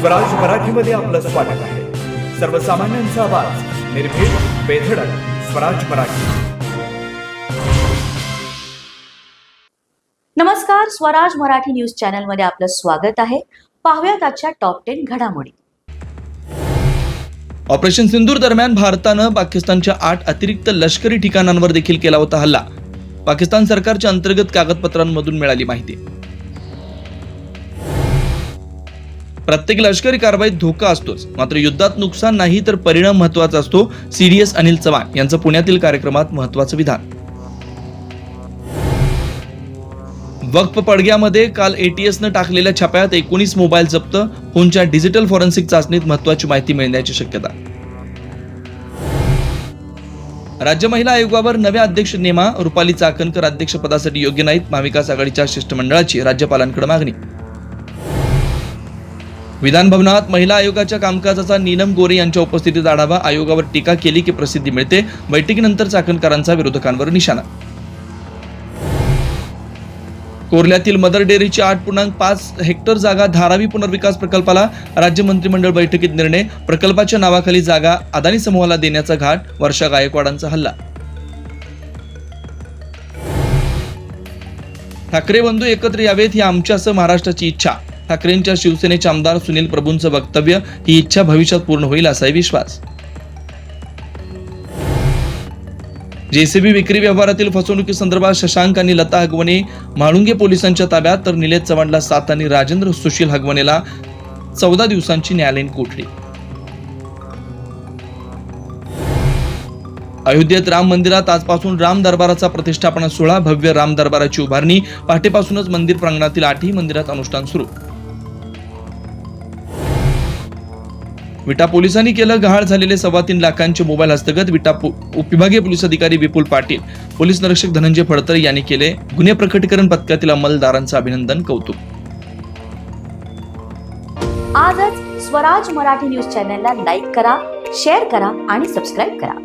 स्वराज मराठीमध्ये आपलं स्वागत आहे. सर्वसामान्यांचा आवाज, निर्भीड, बेधडक, स्वराज मराठी. नमस्कार, स्वराज मराठी न्यूज चॅनल मध्ये आपलं स्वागत आहे. पाहूयात आजच्या टॉप 10 घडामोडी. ऑपरेशन सिंदूर दरम्यान भारतानं पाकिस्तानच्या 8 अतिरिक्त लष्करी ठिकाणांवर देखील केला होता हल्ला. पाकिस्तान सरकारच्या अंतर्गत कागदपत्रांमधून मिळाली माहिती. प्रत्येक लष्करी कारवाईत धोका असतोच, मात्र युद्धात नुकसान नाही तर परिणाम महत्वाचा असतो. CDS अनिल चव्हाण यांचं पुण्यातील कार्यक्रमात महत्वाचं विधान. वक्फ पडग्यामध्ये काल ATSनं टाकलेल्या छाप्यात 19 मोबाईल जप्त. फोनच्या डिजिटल फॉरेन्सिक चाचणीत महत्वाची माहिती मिळण्याची शक्यता. राज्य महिला आयोगावर नव्या अध्यक्ष नेमा. रुपाली चाकणकर अध्यक्षपदासाठी योग्य नाहीत. महाविकास आघाडीच्या शिष्टमंडळाची राज्यपालांकडे मागणी. विधान भवनात महिला आयोगाच्या कामकाजाचा नीलम गोरे यांच्या उपस्थितीत आढावा. आयोगावर टीका केली की प्रसिद्धी मिळते. बैठकीनंतर चाकणकरांचा विरोधकांवर निशाणा. कोर्ल्यातील मदर डेअरीची 8.5 हेक्टर जागा धारावी पुनर्विकास प्रकल्पाला. राज्य मंत्रिमंडळ बैठकीत निर्णय. प्रकल्पाच्या नावाखाली जागा अदानी समूहाला देण्याचा घाट. वर्षा गायकवाडांचा हल्ला. ठाकरे बंधू एकत्र यावेत ही आमच्यासह महाराष्ट्राची इच्छा. ठाकरेंच्या शिवसेनेचे आमदार सुनील प्रभूंचं वक्तव्य. ही इच्छा भविष्यात पूर्ण होईल असाही विश्वास. JCB विक्री व्यवहारातील फसवणुकीसंदर्भात शशांक आणि लता हगवणे म्हाळुंगे पोलिसांच्या ताब्यात, तर निलेश चव्हाणला 7 आणि राजेंद्र सुशील हगवणेला 14 दिवसांची न्यायालयीन कोठडी. अयोध्येत राम मंदिरात आजपासून राम दरबाराचा प्रतिष्ठापना सोहळा. भव्य राम दरबाराची उभारणी. पहाटेपासूनच मंदिर प्रांगणातील 8ही मंदिरात अनुष्ठान सुरू. विटा पोलिसांनी केलं गहाळ झालेले 3.25 लाखांचे मोबाईल हस्तगत. विटा उपविभागीय पोलीस अधिकारी विपुल पाटील, पोलीस निरीक्षक धनंजय फडतर यांनी केले. गुन्हे प्रकटीकरण पथकातील अंमलदारांचं अभिनंदन, कौतुक. आजच स्वराज मराठी न्यूज चॅनलला लाईक करा, शेअर करा आणि सबस्क्राईब करा.